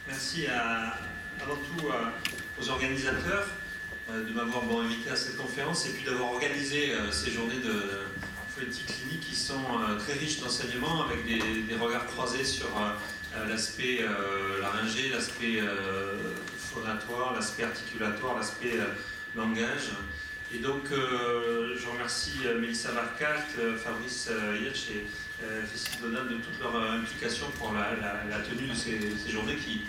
Merci avant tout aux organisateurs de m'avoir invité à cette conférence et puis d'avoir organisé ces journées de phonétique clinique qui sont très riches d'enseignements avec des regards croisés sur l'aspect laryngé, l'aspect phonatoire, l'aspect articulatoire, l'aspect langage. Et donc, je remercie Mélissa Marcat, Fabrice Hirsch et Félicite Donat de toute leur implication pour la tenue de ces journées qui,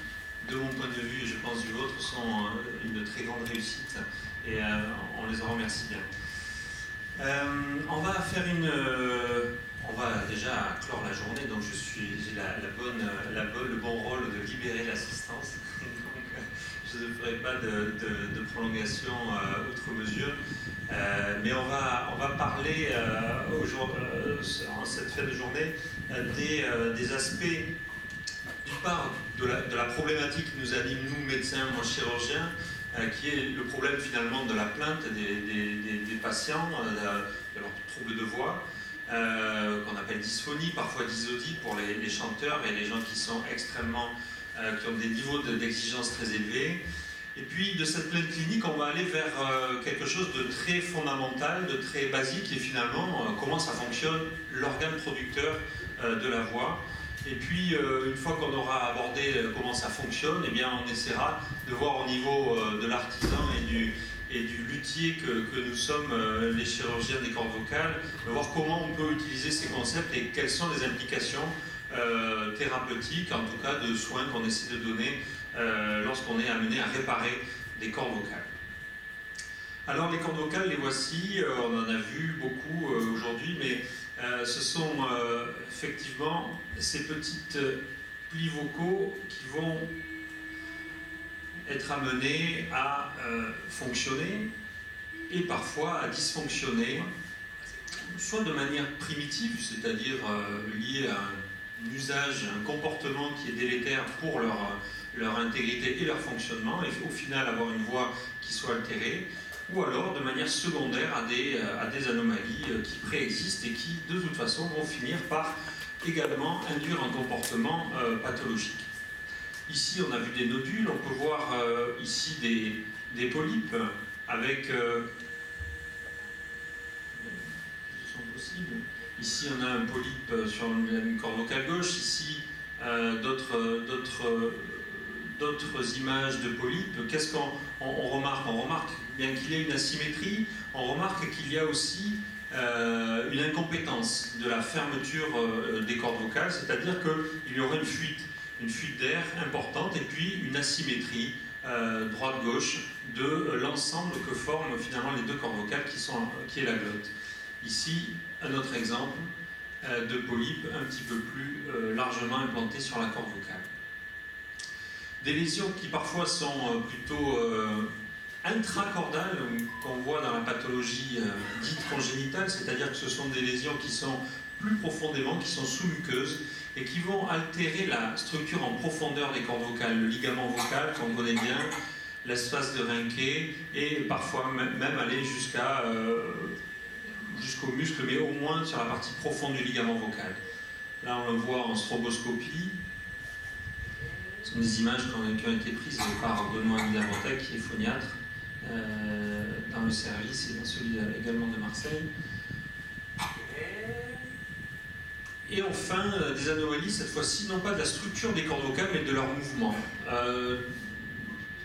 de mon point de vue et je pense du vôtre, sont une très grande réussite et on les en remercie bien. On va déjà clore la journée, donc j'ai le bon rôle de libérer l'assistance. Je ne ferai pas de prolongation outre mesure, mais on va parler en cette fin de journée des aspects, d'une part, de la problématique qui nous anime, nous médecins, moi chirurgiens, qui est le problème finalement de la plainte des patients, de leurs troubles de voix, qu'on appelle dysphonie, parfois dysodie pour les chanteurs et les gens qui sont qui ont des niveaux d'exigence très élevés. Et puis de cette plainte clinique, on va aller vers quelque chose de très fondamental, de très basique, et finalement comment ça fonctionne, l'organe producteur de la voix. Et puis une fois qu'on aura abordé comment ça fonctionne, eh bien, on essaiera de voir au niveau de l'artisan et du luthier que nous sommes, les chirurgiens des cordes vocales, de voir comment on peut utiliser ces concepts et quelles sont les implications thérapeutiques, en tout cas de soins qu'on essaie de donner lorsqu'on est amené à réparer des cordes vocales. Alors les cordes vocales, les voici, on en a vu beaucoup aujourd'hui, mais ce sont effectivement ces petites plis vocaux qui vont être amenés à fonctionner et parfois à dysfonctionner, soit de manière primitive, c'est-à-dire liée à un usage, un comportement qui est délétère pour leur intégrité et leur fonctionnement, et au final avoir une voix qui soit altérée, ou alors de manière secondaire à des anomalies qui préexistent et qui, de toute façon, vont finir par également induire un comportement pathologique. Ici, on a vu des nodules, on peut voir ici des polypes avec... Ici, on a un polype sur une corde vocale gauche, ici, d'autres images de polypes. Qu'est-ce qu'on remarque? On remarque, bien qu'il y ait une asymétrie, on remarque qu'il y a aussi une incompétence de la fermeture des cordes vocales, c'est-à-dire qu'il y aurait une fuite d'air importante et puis une asymétrie droite-gauche de l'ensemble que forment finalement les deux cordes vocales qui est la glotte. Ici, un autre exemple de polype un petit peu plus largement implanté sur la corde vocale. Des lésions qui parfois sont plutôt intracordales, qu'on voit dans la pathologie dite congénitale, c'est-à-dire que ce sont des lésions qui sont plus profondément, qui sont sous-muqueuses et qui vont altérer la structure en profondeur des cordes vocales, le ligament vocal qu'on connaît bien, l'espace de Rinquet, et parfois même aller jusqu'au muscle, mais au moins sur la partie profonde du ligament vocal. Là, on le voit en stroboscopie. Ce sont des images qui ont été prises par Benoît Milavantec, qui est phoniatre dans le service et dans celui également de Marseille. Et enfin, des anomalies, cette fois-ci, non pas de la structure des cordes vocales, mais de leur mouvement.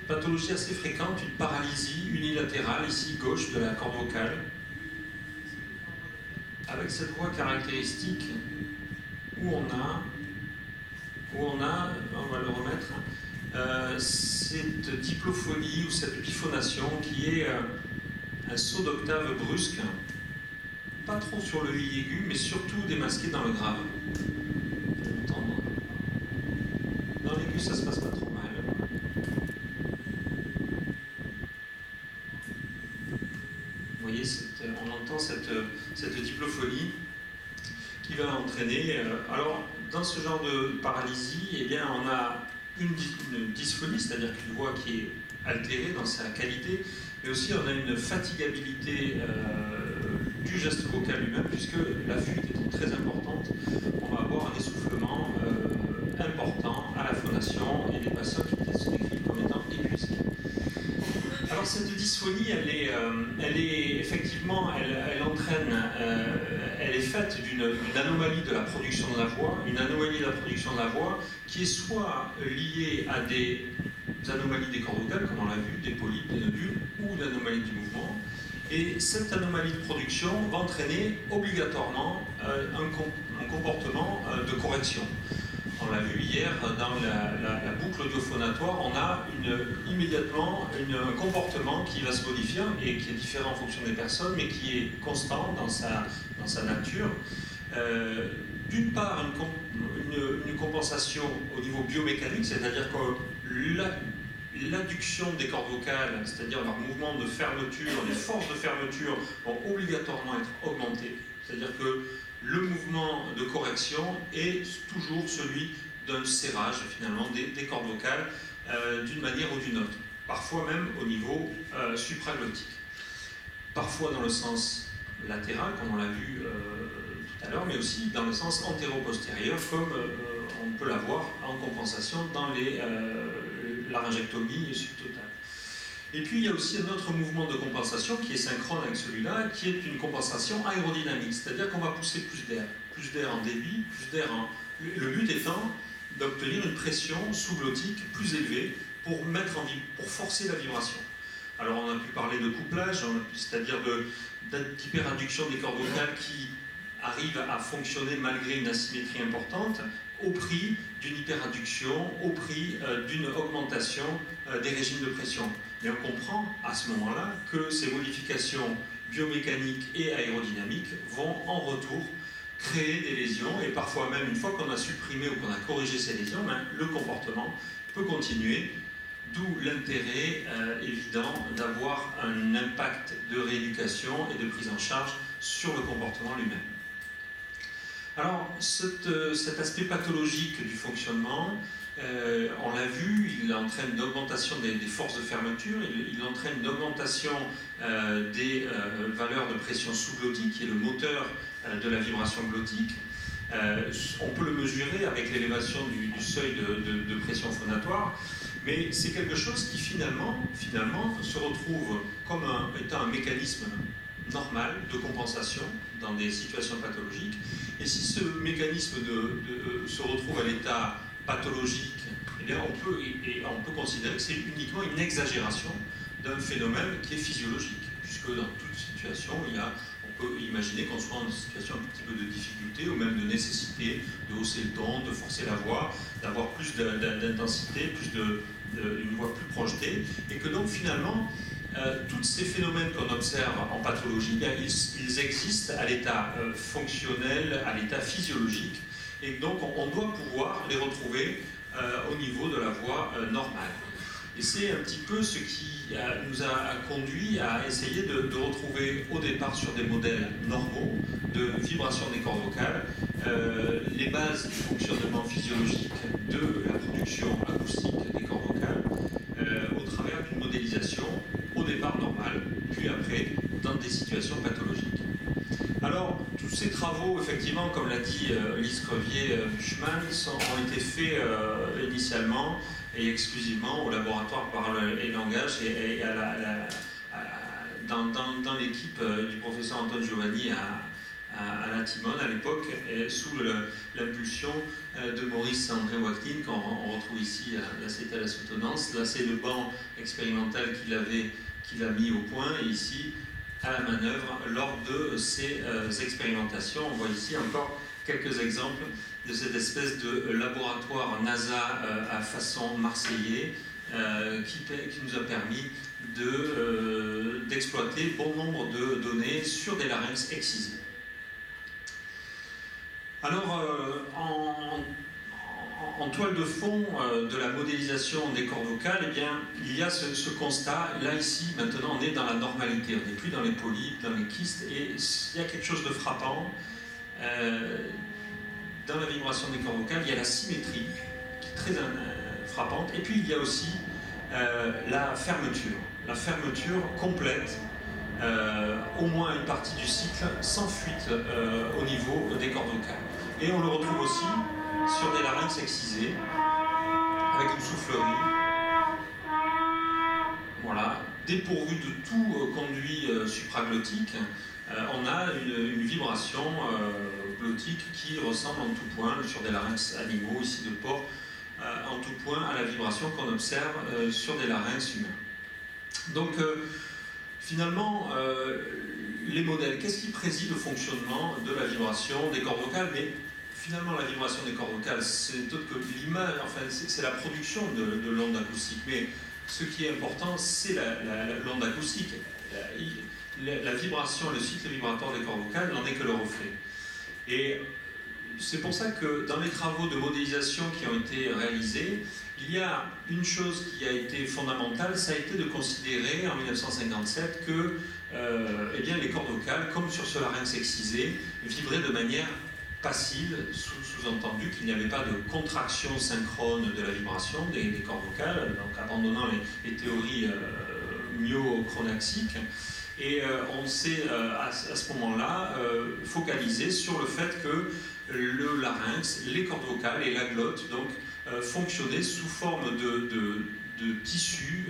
Pathologie assez fréquente, une paralysie unilatérale, ici gauche de la corde vocale, avec cette voix caractéristique où on va le remettre, cette diplophonie ou cette biphonation qui est un saut d'octave brusque, pas trop sur le I aigu, mais surtout démasqué dans le grave. Dans l'aigu, ça se passe pas trop mal. Vous voyez, on entend cette diplophonie qui va entraîner... alors, dans ce genre de paralysie, eh bien, on a une dysphonie, c'est-à-dire qu'une voix qui est altérée dans sa qualité, mais aussi on a une fatigabilité du geste vocal lui-même, puisque la fuite est très importante. On va avoir un essoufflement important à la phonation et des patients qui se décrivent comme étant épuisés. Alors cette dysphonie, elle est effectivement, elle est faite d'une anomalie de la production de la voix, une anomalie de la production de la voix qui est soit liée à des anomalies des cordes vocales, comme on l'a vu, des polypes, des nodules, ou d'anomalies du mouvement. Et cette anomalie de production va entraîner obligatoirement un comportement de correction. On l'a vu hier, dans la boucle audio-phonatoire, on a immédiatement un comportement qui va se modifier et qui est différent en fonction des personnes, mais qui est constant dans sa nature. D'une part, une compensation au niveau biomécanique, c'est-à-dire que l'adduction des cordes vocales, c'est-à-dire leur mouvement de fermeture, les forces de fermeture vont obligatoirement être augmentées. C'est-à-dire que le mouvement de correction est toujours celui d'un serrage finalement des cordes vocales d'une manière ou d'une autre, parfois même au niveau supraglottique. Parfois dans le sens latéral, comme on l'a vu tout à l'heure, mais aussi dans le sens antéro-postérieur, comme on peut l'avoir en compensation dans laryngectomie subtotale. Et puis il y a aussi un autre mouvement de compensation qui est synchrone avec celui-là, qui est une compensation aérodynamique, c'est-à-dire qu'on va pousser plus d'air en débit, plus d'air en... Le but étant d'obtenir une pression sous-glottique plus élevée pour forcer la vibration. Alors on a pu parler de couplage, c'est-à-dire d'hyperadduction des cordes vocales qui arrivent à fonctionner malgré une asymétrie importante, au prix d'une hyperadduction, au prix d'une augmentation des régimes de pression. Mais on comprend à ce moment-là que ces modifications biomécaniques et aérodynamiques vont en retour créer des lésions, et parfois même une fois qu'on a supprimé ou qu'on a corrigé ces lésions, le comportement peut continuer, d'où l'intérêt évident d'avoir un impact de rééducation et de prise en charge sur le comportement lui-même. Alors, cet aspect pathologique du fonctionnement, on l'a vu, il entraîne une augmentation des forces de fermeture, il entraîne une augmentation des valeurs de pression sous-glottique, qui est le moteur de la vibration glottique. On peut le mesurer avec l'élévation du seuil de pression phonatoire, mais c'est quelque chose qui finalement se retrouve comme étant un mécanisme normal de compensation dans des situations pathologiques. Et si ce mécanisme se retrouve à l'état pathologique, eh bien on peut considérer que c'est uniquement une exagération d'un phénomène qui est physiologique, puisque dans toute situation, on peut imaginer qu'on soit en situation un petit peu de difficulté ou même de nécessité de hausser le ton, de forcer la voix, d'avoir plus d'intensité, une voix plus projetée, et que donc finalement, tous ces phénomènes qu'on observe en pathologie, bien, ils existent à l'état fonctionnel, à l'état physiologique, et donc on doit pouvoir les retrouver au niveau de la voix normale. Et c'est un petit peu ce qui nous a conduit à essayer de retrouver au départ sur des modèles normaux de vibration des cordes vocales les bases du fonctionnement physiologique de la production acoustique des cordes vocales au travers d'une modélisation au départ normale, puis après dans des situations pathologiques. Alors, tous ces travaux, effectivement, comme l'a dit Lise Crevier-Buchmann, ont été faits initialement et exclusivement au laboratoire Parole et Langage et dans l'équipe du professeur Antoine Giovanni à la Timone à l'époque, sous l'impulsion de Maurice André Wachtin, qu'on retrouve ici à la Cité à la Soutenance. Là, c'est le banc expérimental qu'il a mis au point, et ici, à la manœuvre, lors de ces expérimentations. On voit ici encore quelques exemples de cette espèce de laboratoire NASA à façon marseillais qui nous a permis d'exploiter bon nombre de données sur des larynx excisés. Alors, en toile de fond de la modélisation des cordes vocales, eh bien, il y a ce constat. Là, ici, maintenant, on est dans la normalité. On n'est plus dans les polypes, dans les kystes. Et il y a quelque chose de frappant. Dans la vibration des cordes vocales, il y a la symétrie, qui est très frappante. Et puis, il y a aussi la fermeture complète, au moins une partie du cycle, sans fuite au niveau des cordes vocales. Et on le retrouve aussi sur des larynx excisés, avec une soufflerie. Voilà, dépourvu de tout conduit supraglottique, on a une vibration glottique qui ressemble en tout point, sur des larynx animaux, ici de porc, en tout point à la vibration qu'on observe sur des larynx humains. Donc, finalement, les modèles, qu'est-ce qui préside au fonctionnement de la vibration des cordes vocales? Mais finalement, la vibration des cordes vocales, c'est autre que l'image, enfin, c'est la production de l'onde acoustique. Mais ce qui est important, c'est l'onde acoustique. La vibration, le cycle vibratoire des cordes vocales n'en est que le reflet. Et c'est pour ça que dans les travaux de modélisation qui ont été réalisés, il y a une chose qui a été fondamentale, ça a été de considérer en 1957 que eh bien, les cordes vocales, comme sur ce larynx excisé, vibraient de manière passive, sous-entendu qu'il n'y avait pas de contraction synchrone de la vibration des cordes vocales, donc abandonnant les théories myochronaxiques. Et on s'est à ce moment-là focalisé sur le fait que le larynx, les cordes vocales et la glotte donc, fonctionnaient sous forme de tissu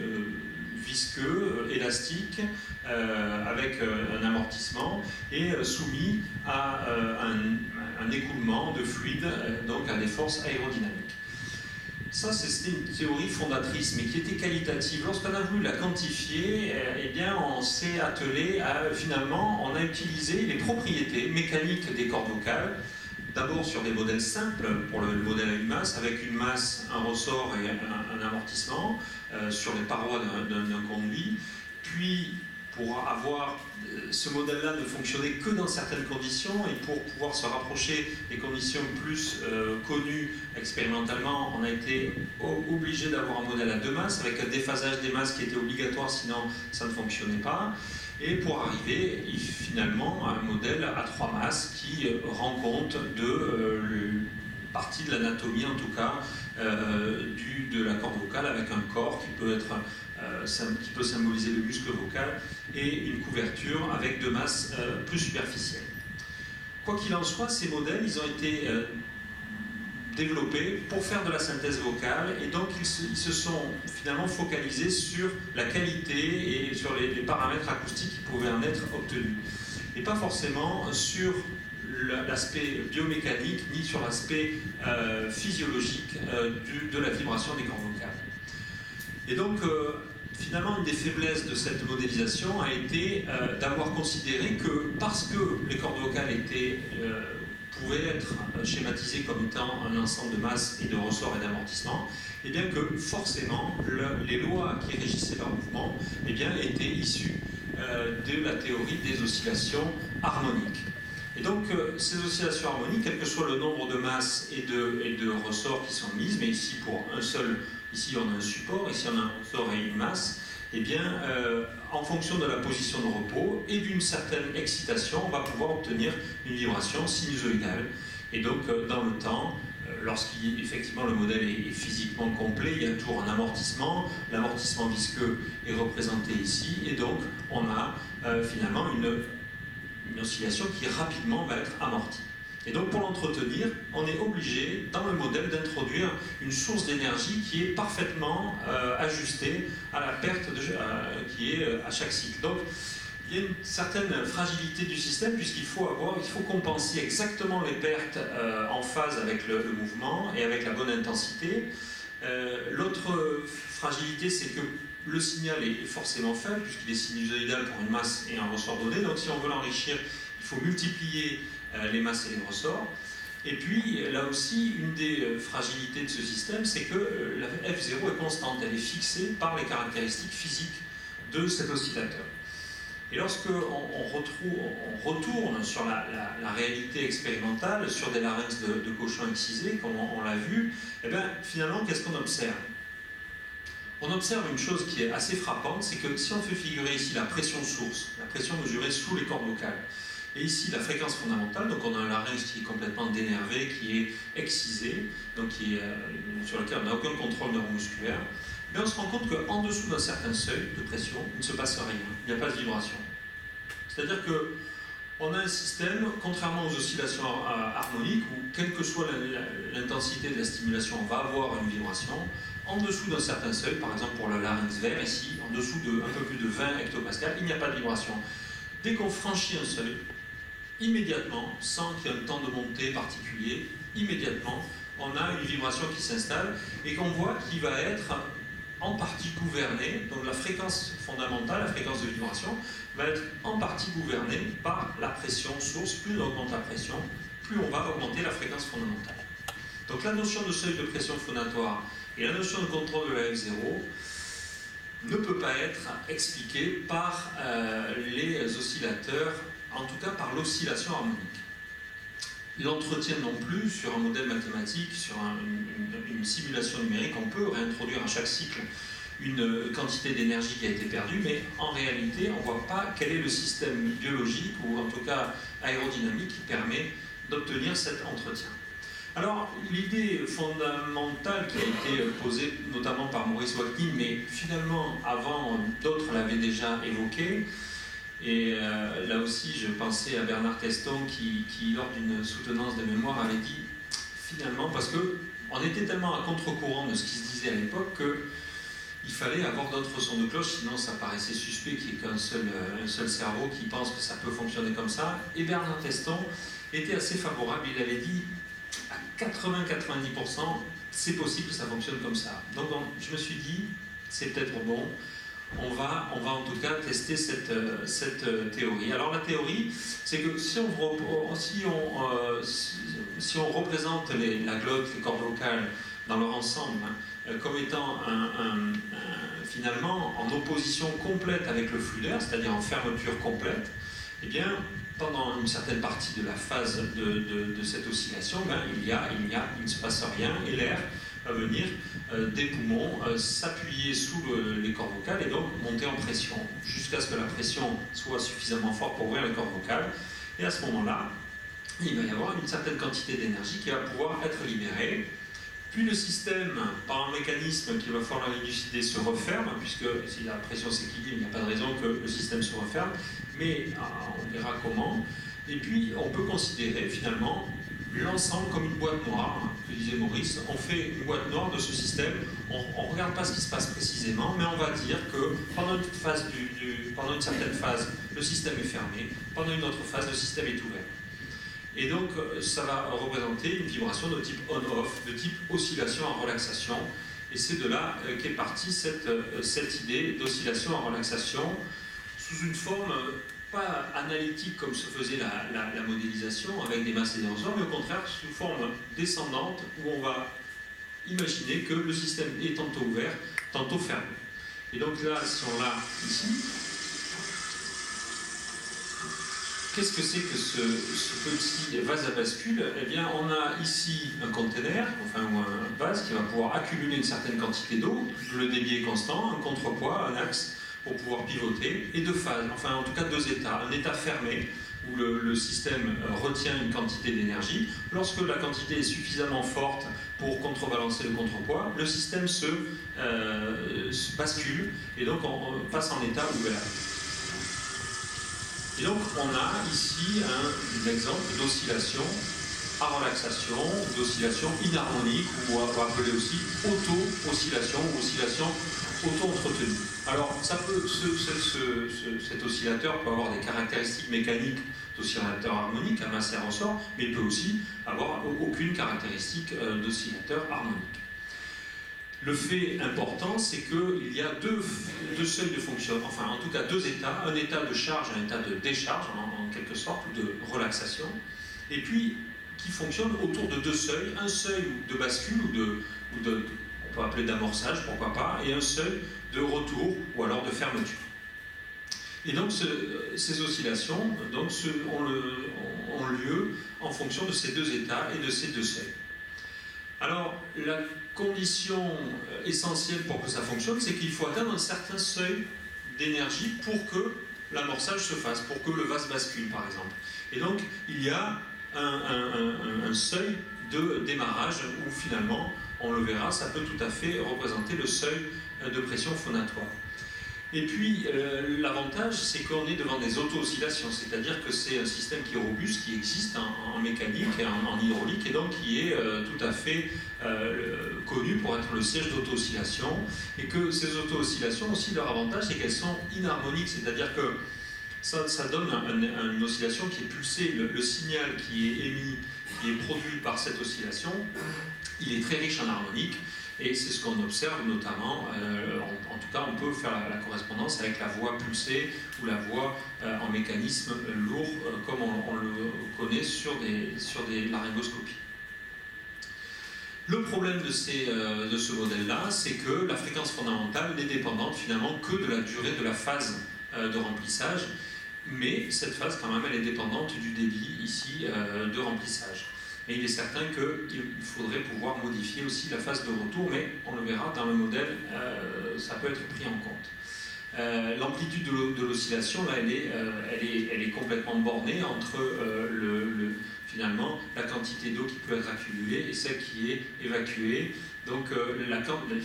visqueux, élastique, avec un amortissement et soumis à un écoulement de fluide, donc à des forces aérodynamiques. Ça, c'était une théorie fondatrice, mais qui était qualitative. Lorsqu'on a voulu la quantifier, eh bien, on s'est attelé à, finalement, on a utilisé les propriétés mécaniques des cordes vocales, d'abord sur des modèles simples, pour le modèle à une masse, avec une masse, un ressort et un amortissement, sur les parois d'un conduit, puis pour avoir ce modèle-là ne fonctionnait que dans certaines conditions et pour pouvoir se rapprocher des conditions plus connues expérimentalement, on a été obligé d'avoir un modèle à deux masses avec un déphasage des masses qui était obligatoire, sinon ça ne fonctionnait pas. Et pour arriver finalement à un modèle à trois masses qui rend compte de partie de l'anatomie en tout cas de la corde vocale avec un corps qui peut symboliser le muscle vocal et une couverture avec deux masses plus superficielles. Quoi qu'il en soit, ces modèles, ils ont été développés pour faire de la synthèse vocale et donc ils se sont finalement focalisés sur la qualité et sur les paramètres acoustiques qui pouvaient en être obtenus. Et pas forcément sur l'aspect biomécanique ni sur l'aspect physiologique de la vibration des cordes vocales. Et donc, finalement, une des faiblesses de cette modélisation a été d'avoir considéré que parce que les cordes vocales pouvaient être schématisées comme étant un ensemble de masses et de ressorts et d'amortissements, et bien que forcément les lois qui régissaient leur mouvement eh bien, étaient issues de la théorie des oscillations harmoniques. Et donc, ces oscillations harmoniques, quel que soit le nombre de masses et de ressorts qui sont mises, mais ici pour un seul, ici on a un support, ici on a un ressort et une masse, eh bien, en fonction de la position de repos et d'une certaine excitation, on va pouvoir obtenir une vibration sinusoïdale. Et donc, dans le temps, lorsqu'effectivement le modèle est physiquement complet, il y a toujours un amortissement, l'amortissement visqueux est représenté ici, et donc on a finalement une oscillation qui rapidement va être amortie. Et donc pour l'entretenir, on est obligé dans le modèle d'introduire une source d'énergie qui est parfaitement ajustée à la perte qui est à chaque cycle. Donc il y a une certaine fragilité du système puisqu'il faut compenser exactement les pertes en phase avec le mouvement et avec la bonne intensité. L'autre fragilité, c'est que le signal est forcément faible puisqu'il est sinusoïdal pour une masse et un ressort donné. Donc si on veut l'enrichir, il faut multiplier les masses et les ressorts. Et puis là aussi, une des fragilités de ce système, c'est que la F0 est constante, elle est fixée par les caractéristiques physiques de cet oscillateur. Et lorsqu'on retourne sur la réalité expérimentale, sur des larynx de cochon excisés, comme on l'a vu, eh bien, finalement, qu'est-ce qu'on observe? On observe une chose qui est assez frappante, c'est que si on fait figurer ici la pression source, la pression mesurée sous les cordes vocales, et ici la fréquence fondamentale, donc on a un larynx qui est complètement dénervé, qui est excisé, donc sur lequel on n'a aucun contrôle neuromusculaire, mais on se rend compte qu'en dessous d'un certain seuil de pression, il ne se passe rien, il n'y a pas de vibration. C'est-à-dire qu'on a un système, contrairement aux oscillations harmoniques, où quelle que soit l'intensité de la stimulation, on va avoir une vibration. en dessous d'un certain seuil, par exemple pour le larynx vert ici, en dessous de un peu plus de 20 hectopascales, il n'y a pas de vibration. Dès qu'on franchit un seuil, immédiatement, sans qu'il y ait un temps de montée particulier, immédiatement, on a une vibration qui s'installe et qu'on voit qui va être en partie gouvernée, donc la fréquence fondamentale, la fréquence de vibration, va être en partie gouvernée par la pression source. Plus on augmente la pression, plus on va augmenter la fréquence fondamentale. Donc la notion de seuil de pression phonatoire et la notion de contrôle de la F0 ne peut pas être expliquée par les oscillateurs, en tout cas par l'oscillation harmonique. L'entretien non plus, sur un modèle mathématique, sur une simulation numérique, on peut réintroduire à chaque cycle une quantité d'énergie qui a été perdue, mais en réalité, on ne voit pas quel est le système biologique, ou en tout cas aérodynamique, qui permet d'obtenir cet entretien. Alors, l'idée fondamentale qui a été posée notamment par Maurice Watkin, mais finalement, avant, d'autres l'avaient déjà évoquée, et là aussi, je pensais à Bernard Teston qui lors d'une soutenance de mémoire, avait dit, finalement, parce qu'on était tellement à contre-courant de ce qui se disait à l'époque qu'il fallait avoir d'autres sons de cloche, sinon ça paraissait suspect qu'il n'y ait qu'un seul cerveau qui pense que ça peut fonctionner comme ça. Et Bernard Teston était assez favorable, il avait dit, à 80-90%, c'est possible que ça fonctionne comme ça. Donc je me suis dit, c'est peut-être bon, on va en tout cas tester cette théorie. Alors la théorie, c'est que si on représente la glotte, les cordes vocales dans leur ensemble, comme étant finalement en opposition complète avec le flux d'air, c'est-à-dire en fermeture complète, eh bien, pendant une certaine partie de la phase de cette oscillation, il ne se passe rien et l'air va venir des poumons s'appuyer sous les cordes vocales et donc monter en pression jusqu'à ce que la pression soit suffisamment forte pour ouvrir les cordes vocales. Et à ce moment-là, il va y avoir une certaine quantité d'énergie qui va pouvoir être libérée. Puis le système, par un mécanisme qu'il va falloir élucider, se referme, puisque si la pression s'équilibre, il n'y a pas de raison que le système se referme, mais on verra comment. Et puis on peut considérer finalement l'ensemble comme une boîte noire, que disait Maurice. On fait une boîte noire de ce système, on ne regarde pas ce qui se passe précisément, mais on va dire que pendant une certaine phase, le système est fermé, pendant une autre phase, le système est ouvert. Et donc, ça va représenter une vibration de type on-off, de type oscillation en relaxation. Et c'est de là qu'est partie cette idée d'oscillation en relaxation sous une forme pas analytique comme se faisait la modélisation avec des masses et des ressorts, mais au contraire sous forme descendante où on va imaginer que le système est tantôt ouvert, tantôt fermé. Et donc là, si on l'a ici, qu'est-ce que c'est que ce petit vase à bascule? Eh bien, on a ici un conteneur, enfin ou un vase qui va pouvoir accumuler une certaine quantité d'eau, le débit est constant, un contrepoids, un axe, pour pouvoir pivoter, et deux phases, enfin en tout cas deux états. Un état fermé, où le système retient une quantité d'énergie. Lorsque la quantité est suffisamment forte pour contrebalancer le contrepoids, le système se bascule, et donc on passe en état ouvert. Et donc on a ici un exemple d'oscillation à relaxation, d'oscillation inharmonique, ou on va appeler aussi auto-oscillation ou oscillation auto-entretenue. Alors cet oscillateur peut avoir des caractéristiques mécaniques d'oscillateur harmonique à masse et à ressort, mais il peut aussi avoir aucune caractéristique d'oscillateur harmonique. Le fait important, c'est qu'il y a deux seuils de fonctionnement, enfin en tout cas deux états, un état de charge, un état de décharge en quelque sorte, ou de relaxation, et puis qui fonctionne autour de deux seuils, un seuil de bascule on peut appeler d'amorçage, pourquoi pas, et un seuil de retour ou alors de fermeture. Et donc ces oscillations ont lieu en fonction de ces deux états et de ces deux seuils. Alors, la condition essentielle pour que ça fonctionne, c'est qu'il faut atteindre un certain seuil d'énergie pour que l'amorçage se fasse, pour que le vase bascule, par exemple. Et donc, il y a un seuil de démarrage où, finalement, on le verra, ça peut tout à fait représenter le seuil de pression phonatoire. Et puis, l'avantage, c'est qu'on est devant des auto-oscillations, c'est-à-dire que c'est un système qui est robuste, qui existe en mécanique, en hydraulique, et donc qui est tout à fait connu pour être le siège d'auto-oscillation, et que ces auto-oscillations aussi, leur avantage, c'est qu'elles sont inharmoniques, c'est-à-dire que ça donne une oscillation qui est pulsée, le signal qui est émis, qui est produit par cette oscillation, il est très riche en harmonique. Et c'est ce qu'on observe notamment, en tout cas on peut faire la correspondance avec la voix pulsée ou la voix en mécanisme lourd, comme on le connaît sur des laryngoscopies. Le problème de ce modèle-là, c'est que la fréquence fondamentale n'est dépendante finalement que de la durée de la phase de remplissage, mais cette phase quand même elle est dépendante du débit ici de remplissage. Et il est certain qu'il faudrait pouvoir modifier aussi la phase de retour, mais on le verra dans le modèle, ça peut être pris en compte. L'amplitude de l'oscillation, là, elle est complètement bornée entre finalement la quantité d'eau qui peut être accumulée et celle qui est évacuée. Donc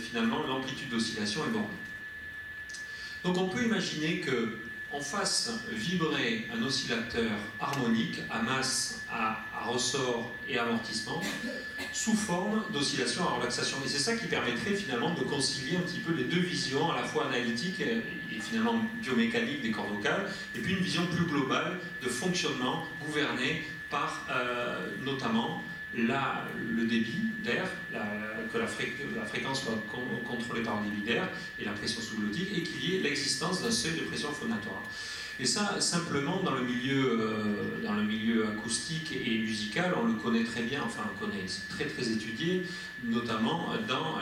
finalement, l'amplitude d'oscillation est bornée. Donc on peut imaginer que on fasse vibrer un oscillateur harmonique à masse, à ressort et amortissement sous forme d'oscillation à relaxation. Et c'est ça qui permettrait finalement de concilier un petit peu les deux visions, à la fois analytique et finalement biomécanique des cordes vocales, et puis une vision plus globale de fonctionnement gouverné par notamment le débit d'air, que la fréquence soit contrôlée par le débit d'air et la pression sous-glottique, et qu'il y ait l'existence d'un seuil de pression phonatoire. Et ça, simplement, dans le milieu acoustique et musical, on le connaît très bien, enfin on le connaît, c'est très très étudié, notamment dans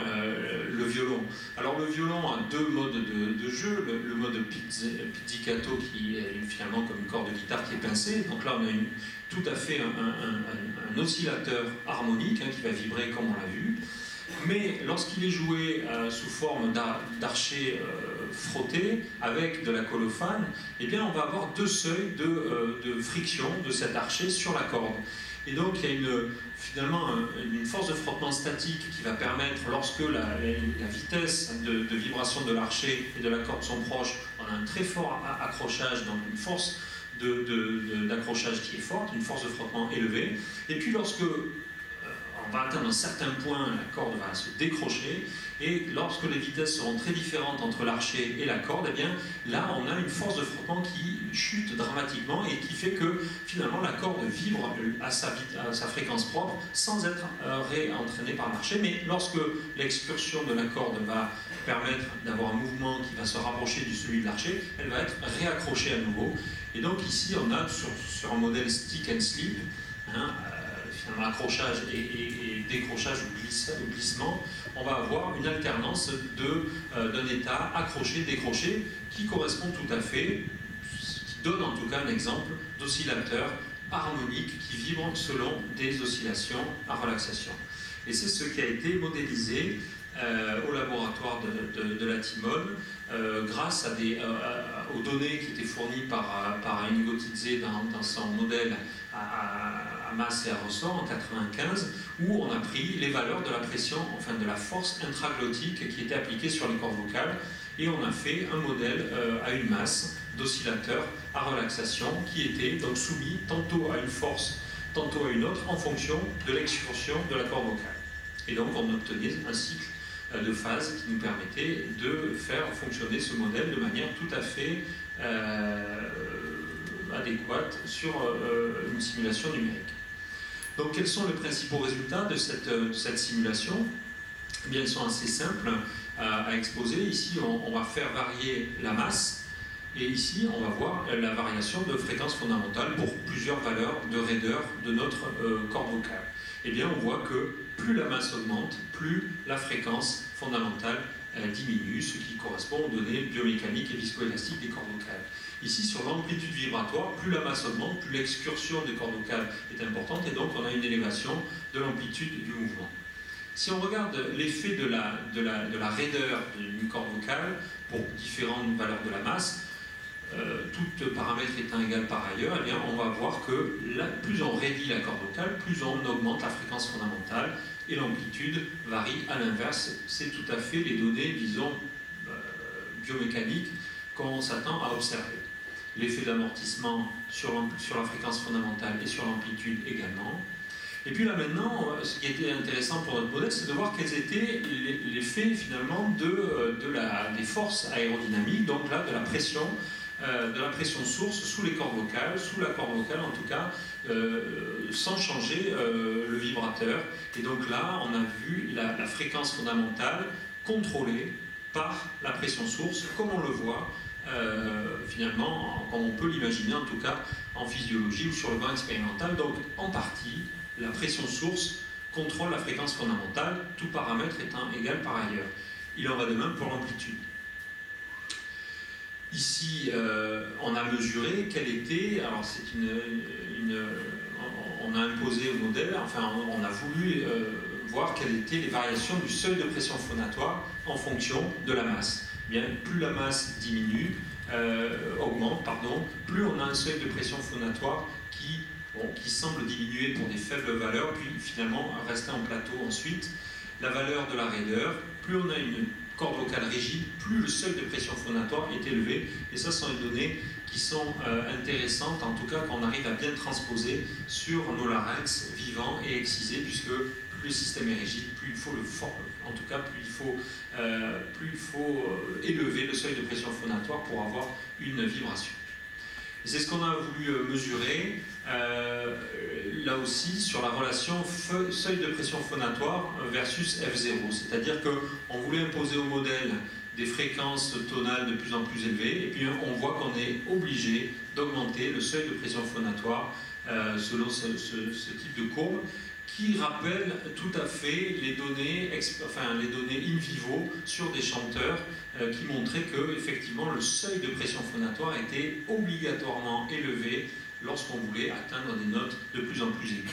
le violon. Alors le violon a deux modes de jeu, le mode pizzicato qui est finalement comme une corde de guitare qui est pincée, donc là on a tout à fait un oscillateur harmonique qui va vibrer comme on l'a vu, mais lorsqu'il est joué sous forme d'archet frotté avec de la colophane, eh bien on va avoir deux seuils de friction de cet archet sur la corde. Et donc il y a finalement une force de frottement statique qui va permettre, lorsque la vitesse de vibration de l'archet et de la corde sont proches, on a un très fort accrochage, donc une force d'accrochage qui est forte, une force de frottement élevée. Et puis lorsque on va atteindre un certain point, la corde va se décrocher, et lorsque les vitesses seront très différentes entre l'archet et la corde, eh bien là on a une force de frottement qui chute dramatiquement et qui fait que finalement la corde vibre à sa fréquence propre sans être réentraînée par l'archet. Mais lorsque l'excursion de la corde va permettre d'avoir un mouvement qui va se rapprocher de celui de l'archet, elle va être réaccrochée à nouveau. Et donc ici on a sur un modèle stick and slip, finalement accrochage et décrochage ou glissement, on va avoir une alternance d'un état accroché-décroché qui correspond tout à fait, qui donne en tout cas un exemple d'oscillateur harmonique qui vibre selon des oscillations à relaxation. Et c'est ce qui a été modélisé au laboratoire de la Timone grâce aux données qui étaient fournies par Inigo Tizé dans son modèle à masse et à ressort en 1995, où on a pris les valeurs de la pression, enfin de la force intraglottique qui était appliquée sur les cordes vocales, et on a fait un modèle à une masse d'oscillateur à relaxation qui était donc soumis tantôt à une force, tantôt à une autre, en fonction de l'excursion de la corde vocale. Et donc on obtenait un cycle de phase qui nous permettait de faire fonctionner ce modèle de manière tout à fait adéquate sur une simulation numérique. Donc quels sont les principaux résultats de cette simulation? Eh bien, ils sont assez simples à exposer. Ici, on va faire varier la masse, et ici, on va voir la variation de fréquence fondamentale pour plusieurs valeurs de raideur de notre corde vocale. Eh bien, on voit que plus la masse augmente, plus la fréquence fondamentale diminue, ce qui correspond aux données biomécaniques et viscoélastiques des cordes vocales. Ici, sur l'amplitude vibratoire, plus la masse augmente, plus l'excursion des cordes vocales est importante, et donc on a une élévation de l'amplitude du mouvement. Si on regarde l'effet de la raideur d'une corde vocale pour différentes valeurs de la masse, tout paramètre étant égal par ailleurs, eh bien, on va voir que plus on réduit la corde vocale, plus on augmente la fréquence fondamentale, et l'amplitude varie à l'inverse. C'est tout à fait les données, disons, biomécaniques qu'on s'attend à observer. L'effet d'amortissement sur la fréquence fondamentale et sur l'amplitude également. Et puis là maintenant, ce qui était intéressant pour notre modèle, c'est de voir quels étaient les effets finalement des forces aérodynamiques, donc là de la pression source sous les cordes vocales, sous la corde vocale en tout cas, sans changer le vibrateur. Et donc là, on a vu la fréquence fondamentale contrôlée par la pression source, comme on le voit finalement, comme on peut l'imaginer en tout cas en physiologie ou sur le plan expérimental. Donc en partie, la pression source contrôle la fréquence fondamentale, tout paramètre étant égal par ailleurs. Il en va de même pour l'amplitude. Ici, on a mesuré quelle était, alors c'est on a imposé au modèle, enfin on a voulu voir quelles étaient les variations du seuil de pression phonatoire en fonction de la masse. Bien, plus la masse diminue, augmente, pardon, plus on a un seuil de pression phonatoire qui semble diminuer pour des faibles valeurs, puis finalement rester en plateau ensuite. La valeur de la raideur, plus on a une corde vocale rigide, plus le seuil de pression phonatoire est élevé. Et ça, ce sont des données qui sont intéressantes, en tout cas qu'on arrive à bien transposer sur nos larynx vivants et excisés, puisque plus le système est rigide, plus il faut plus il faut élever le seuil de pression phonatoire pour avoir une vibration. Et c'est ce qu'on a voulu mesurer là aussi sur la relation seuil de pression phonatoire versus F0. C'est-à-dire qu'on voulait imposer au modèle des fréquences tonales de plus en plus élevées, et puis on voit qu'on est obligé d'augmenter le seuil de pression phonatoire selon ce type de courbe, qui rappelle tout à fait les données in vivo sur des chanteurs qui montraient que effectivement le seuil de pression phonatoire était obligatoirement élevé lorsqu'on voulait atteindre des notes de plus en plus aiguës.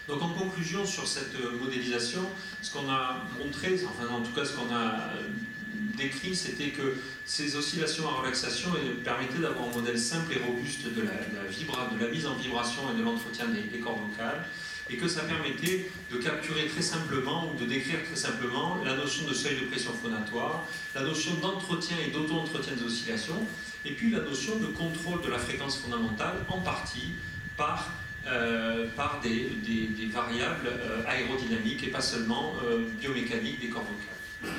Donc en conclusion sur cette modélisation, ce qu'on a montré, enfin en tout cas ce qu'on a décrit, c'était que ces oscillations à relaxation permettaient d'avoir un modèle simple et robuste de la mise en vibration et de l'entretien des cordes vocales, et que ça permettait de capturer très simplement ou de décrire très simplement la notion de seuil de pression phonatoire, la notion d'entretien et d'auto-entretien des oscillations, et puis la notion de contrôle de la fréquence fondamentale, en partie par des variables aérodynamiques et pas seulement biomécaniques des cordes vocales.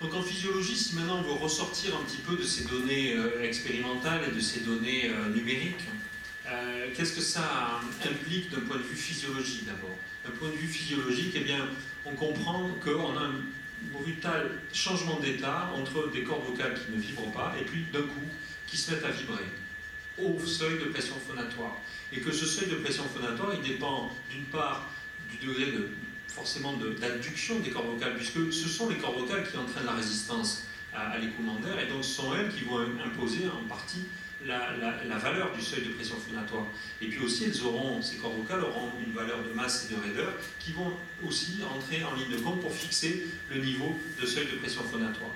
Donc en physiologie, si maintenant on veut ressortir un petit peu de ces données expérimentales et de ces données numériques, qu'est-ce que ça implique d'un point de vue physiologique d'abord? D'un point de vue physiologique, eh bien, on comprend qu'on a un brutal changement d'état entre des cordes vocales qui ne vibrent pas et puis d'un coup qui se mettent à vibrer au seuil de pression phonatoire. Et que ce seuil de pression phonatoire, il dépend d'une part du degré d'adduction des cordes vocales, puisque ce sont les cordes vocales qui entraînent la résistance à l'écoulement d'air, et donc ce sont elles qui vont imposer en partie la valeur du seuil de pression phonatoire. Et puis aussi, ces cordes vocales auront une valeur de masse et de raideur qui vont aussi entrer en ligne de compte pour fixer le niveau de seuil de pression phonatoire.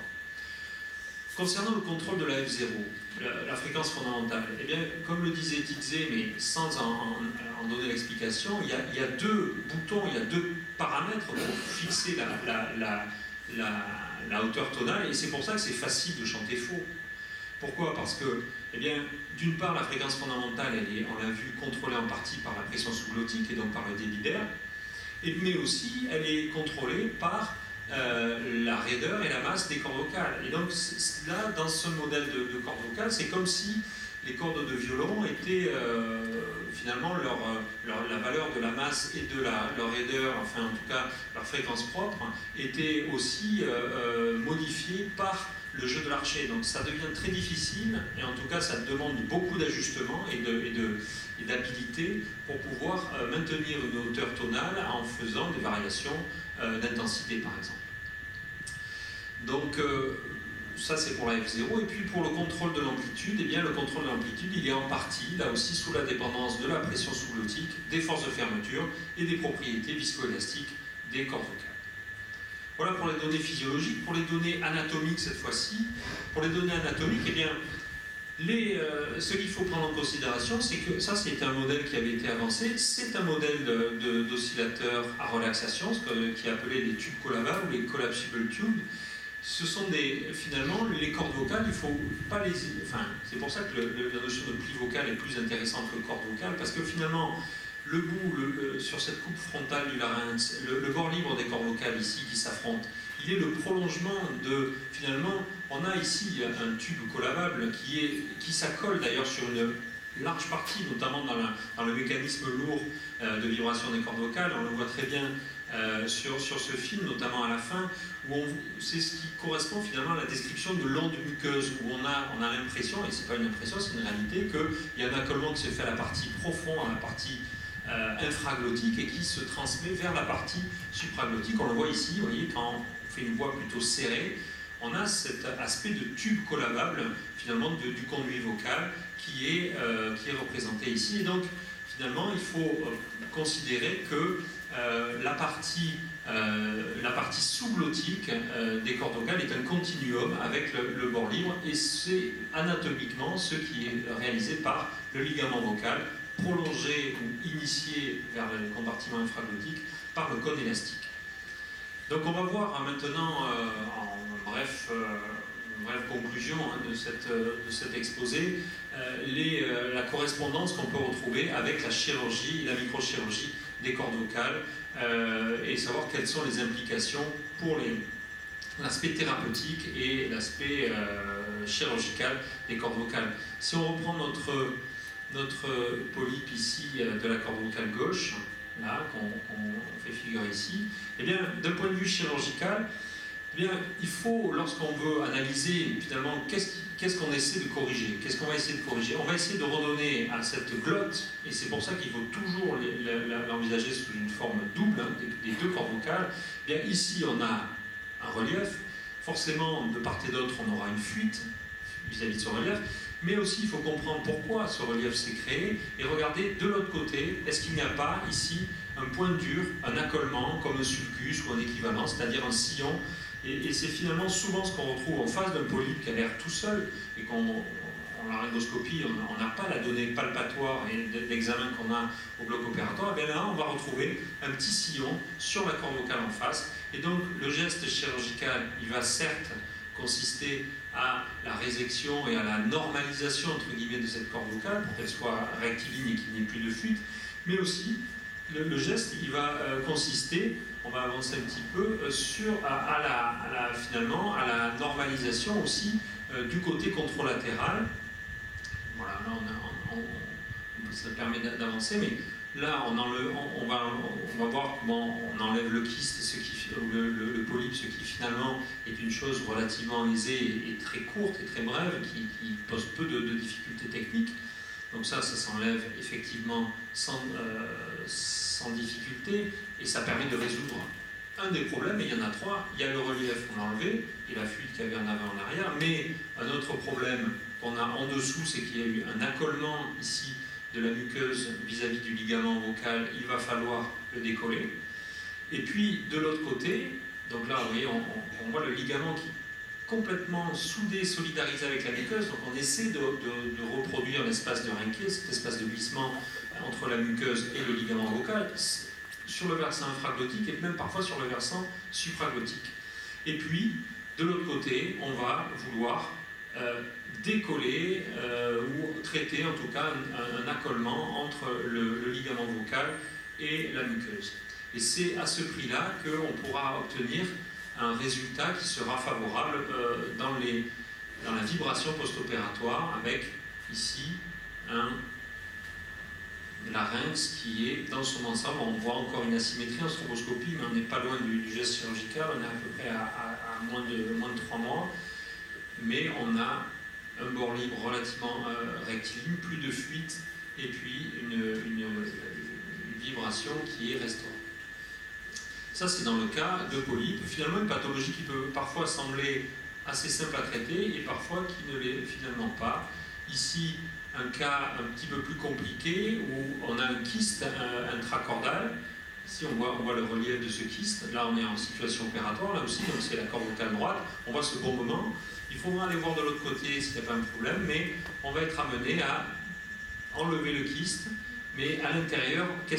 Concernant le contrôle de la F0, la fréquence fondamentale, eh bien, comme le disait Titzé, mais sans en donner l'explication, il y a deux boutons, il y a deux paramètres pour fixer la hauteur tonale, et c'est pour ça que c'est facile de chanter faux. Pourquoi? Parce que, eh bien, d'une part, la fréquence fondamentale, on l'a vu, contrôlée en partie par la pression sous-glottique et donc par le débit d'air, mais aussi, elle est contrôlée par la raideur et la masse des cordes vocales. Et donc là, dans ce modèle de cordes vocales, c'est comme si les cordes de violon étaient finalement la valeur de la masse et de leur raideur, enfin en tout cas leur fréquence propre, était aussi modifiée par le jeu de l'archet. Donc ça devient très difficile, et en tout cas ça demande beaucoup d'ajustement et d'habilité pour pouvoir maintenir une hauteur tonale en faisant des variations d'intensité par exemple. Donc ça c'est pour la F0, et puis pour le contrôle de l'amplitude, eh bien le contrôle de l'amplitude il est en partie là aussi sous la dépendance de la pression sous-glottique, des forces de fermeture et des propriétés viscoélastiques des cordes vocales. Voilà pour les données physiologiques. Pour les données anatomiques cette fois-ci, pour les données anatomiques, eh bien ce qu'il faut prendre en considération, c'est que ça c'est un modèle qui avait été avancé, c'est un modèle d'oscillateur à relaxation, ce qui est appelé les tubes Colava ou les collapsible tubes, ce sont finalement, les cordes vocales, il ne faut pas les... Enfin, c'est pour ça que la notion de pli vocal est plus intéressante que corde vocale, parce que finalement, le bout, sur cette coupe frontale du larynx, le bord libre des cordes vocales ici qui s'affrontent, il est le prolongement de... Finalement, on a ici un tube collavable qui s'accole d'ailleurs sur une large partie, notamment dans le mécanisme lourd de vibration des cordes vocales. On le voit très bien sur ce film, notamment à la fin, où c'est ce qui correspond finalement à la description de l'onde muqueuse, où on a l'impression, et c'est pas une impression, c'est une réalité, qu'il y a un accolement qui se fait à la partie profonde, à la partie infraglottique, et qui se transmet vers la partie supraglottique. On le voit ici, vous voyez, quand on fait une voix plutôt serrée, on a cet aspect de tube collabable, finalement, du conduit vocal qui est représenté ici. Et donc, finalement, il faut considérer que la partie sous-glottique des cordes vocales est un continuum avec le bord libre, et c'est anatomiquement ce qui est réalisé par le ligament vocal, prolongé ou initié vers le compartiment infraglottique par le cône élastique. Donc on va voir maintenant, en bref conclusion de cet exposé, la correspondance qu'on peut retrouver avec la chirurgie et la microchirurgie des cordes vocales, et savoir quelles sont les implications pour l'aspect thérapeutique et l'aspect chirurgical des cordes vocales. Si on reprend notre polype ici de la corde vocale gauche, là, qu'on fait figure ici, eh bien, d'un point de vue chirurgical, eh bien, il faut, lorsqu'on veut analyser finalement qu'est-ce qu'on essaie de corriger, qu'est-ce qu'on va essayer de corriger, on va essayer de redonner à cette glotte, et c'est pour ça qu'il faut toujours l'envisager sous une forme double, hein, des deux cordes vocales. Eh bien, ici, on a un relief, forcément, de part et d'autre, on aura une fuite vis-à-vis de ce relief, mais aussi il faut comprendre pourquoi ce relief s'est créé, et regarder de l'autre côté, est-ce qu'il n'y a pas ici un point dur, un accolement, comme un sulcus ou un équivalent, c'est-à-dire un sillon, et c'est finalement souvent ce qu'on retrouve en face d'un polype qui a l'air tout seul, et en laryngoscopie, on n'a pas la donnée palpatoire et l'examen qu'on a au bloc opératoire, et bien là on va retrouver un petit sillon sur la corde vocale en face, et donc le geste chirurgical, il va certes consister à la résection et à la normalisation entre guillemets de cette corde vocale pour qu'elle soit rectiligne et qu'il n'y ait plus de fuite, mais aussi le geste il va consister, on va avancer un petit peu, finalement à la normalisation aussi du côté controlatéral. Voilà, là ça permet d'avancer, mais là on va voir comment on enlève le kyste, le polype, ce qui finalement est une chose relativement aisée et très courte et très brève, qui pose peu de difficultés techniques. Donc ça s'enlève effectivement sans difficulté, et ça permet de résoudre un des problèmes, et il y en a trois. Il y a le relief qu'on a enlevé, et la fuite qu'il y avait en avant et en arrière, mais un autre problème qu'on a en dessous, c'est qu'il y a eu un accolement ici de la muqueuse vis-à-vis du ligament vocal, il va falloir le décoller. Et puis de l'autre côté, donc là vous voyez, on voit le ligament qui est complètement soudé, solidarisé avec la muqueuse, donc on essaie de reproduire l'espace de Reinke, cet espace de glissement entre la muqueuse et le ligament vocal, sur le versant infraglottique et même parfois sur le versant supraglottique. Et puis, de l'autre côté, on va vouloir décoller ou traiter en tout cas un accolement entre le ligament vocal et la muqueuse. Et c'est à ce prix-là qu'on pourra obtenir un résultat qui sera favorable dans la vibration post-opératoire, avec ici un larynx qui est dans son ensemble. On voit encore une asymétrie en stroboscopie, mais on n'est pas loin du geste chirurgical, on est à peu près à moins de 3 mois, mais on a un bord libre relativement rectiligne, plus de fuite, et puis une vibration qui est restaurée. Ça, c'est dans le cas de polype. Finalement, une pathologie qui peut parfois sembler assez simple à traiter et parfois qui ne l'est finalement pas. Ici, un cas un petit peu plus compliqué où on a un kyste intracordal. Ici, on voit le relief de ce kyste. Là, on est en situation opératoire, là aussi, donc c'est la corde vocale droite. On voit ce bombement. Il faudra aller voir de l'autre côté s'il n'y a pas un problème, mais on va être amené à enlever le kyste. Mais à l'intérieur, ce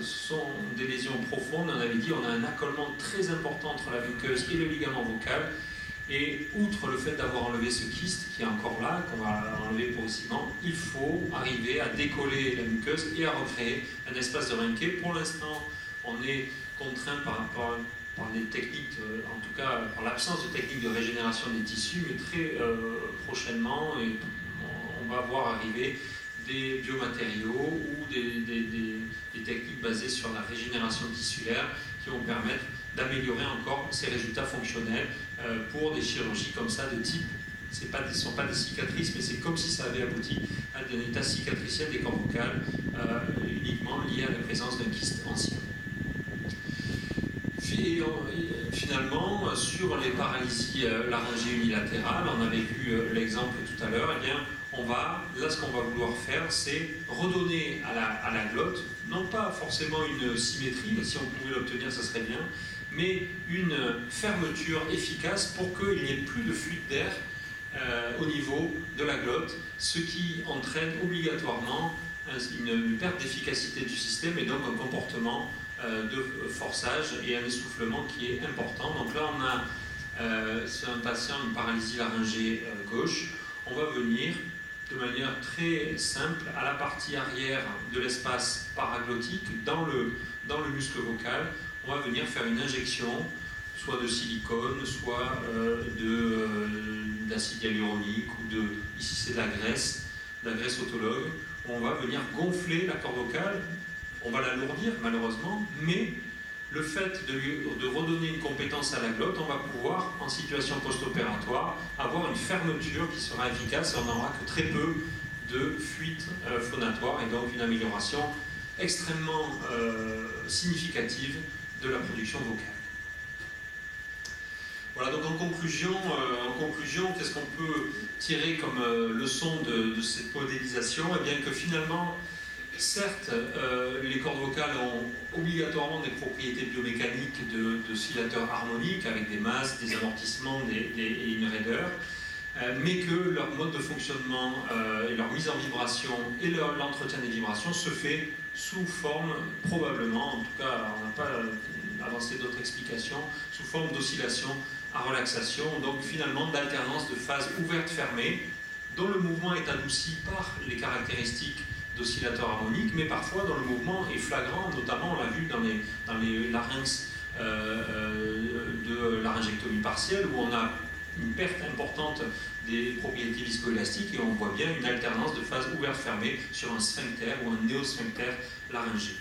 sont des lésions profondes. On avait dit, on a un accolement très important entre la muqueuse et le ligament vocal. Et outre le fait d'avoir enlevé ce kyste qui est encore là, qu'on va enlever progressivement, il faut arriver à décoller la muqueuse et à recréer un espace de Reinke. Pour l'instant, on est contraint par des techniques, en tout cas par l'absence de techniques de régénération des tissus, mais très prochainement, on va voir arriver des biomatériaux ou des techniques basées sur la régénération tissulaire qui vont permettre d'améliorer encore ces résultats fonctionnels pour des chirurgies comme ça de type, ce ne sont pas des cicatrices, mais c'est comme si ça avait abouti à un état cicatriciel des cordes vocales uniquement lié à la présence d'un kyste ancien. Et finalement, sur les paralysies laryngées unilatérales, on avait vu l'exemple tout à l'heure, eh bien, là ce qu'on va vouloir faire, c'est redonner à la glotte, non pas forcément une symétrie, mais si on pouvait l'obtenir, ça serait bien, mais une fermeture efficace pour qu'il n'y ait plus de fuite d'air au niveau de la glotte, ce qui entraîne obligatoirement une perte d'efficacité du système et donc un comportement de forçage et un essoufflement qui est important. Donc là, on a, c'est un patient, une paralysie laryngée gauche. On va venir de manière très simple à la partie arrière de l'espace paraglottique, dans le muscle vocal. On va venir faire une injection, soit de silicone, soit d'acide hyaluronique, ou ici c'est de la graisse autologue. On va venir gonfler la corde vocale. On va l'alourdir malheureusement, mais le fait de redonner une compétence à la glotte, on va pouvoir, en situation post-opératoire, avoir une fermeture qui sera efficace et on n'aura que très peu de fuite phonatoire et donc une amélioration extrêmement significative de la production vocale. Voilà, donc en conclusion, qu'est-ce qu'on peut tirer comme leçon de cette modélisation? Eh bien que finalement, certes, les cordes vocales ont obligatoirement des propriétés biomécaniques d'oscillateurs harmoniques avec des masses, des amortissements et une raideur, mais que leur mode de fonctionnement et leur mise en vibration et l'entretien des vibrations se fait sous forme, probablement, en tout cas on n'a pas avancé d'autres explications, sous forme d'oscillation à relaxation, donc finalement d'alternance de phases ouvertes-fermées, dont le mouvement est adouci par les caractéristiques d'oscillateurs harmoniques, mais parfois dans le mouvement est flagrant, notamment on l'a vu dans les larynx de laryngectomie partielle, où on a une perte importante des propriétés viscoélastiques et on voit bien une alternance de phase ouverte-fermée sur un sphincter ou un néosphincter laryngé.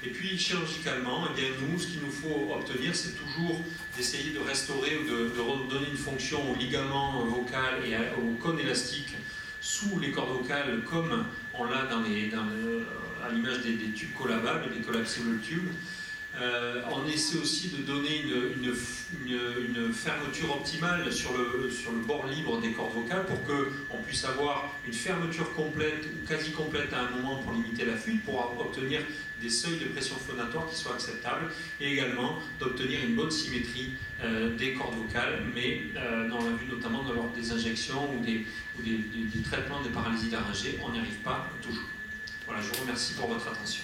Et puis chirurgicalement, eh bien, ce qu'il nous faut obtenir, c'est toujours d'essayer de restaurer ou de redonner une fonction au ligament vocal et au cône élastique sous les cordes vocales, comme on l'a à l'image des tubes collabables, des collapsible tubes. On essaie aussi de donner une fermeture optimale sur le bord libre des cordes vocales pour qu'on puisse avoir une fermeture complète ou quasi complète à un moment pour limiter la fuite, pour obtenir des seuils de pression phonatoire qui soient acceptables et également d'obtenir une bonne symétrie des cordes vocales, mais on l'a vu notamment lors des injections ou des traitements des paralysies laryngées, on n'y arrive pas toujours. Voilà, je vous remercie pour votre attention.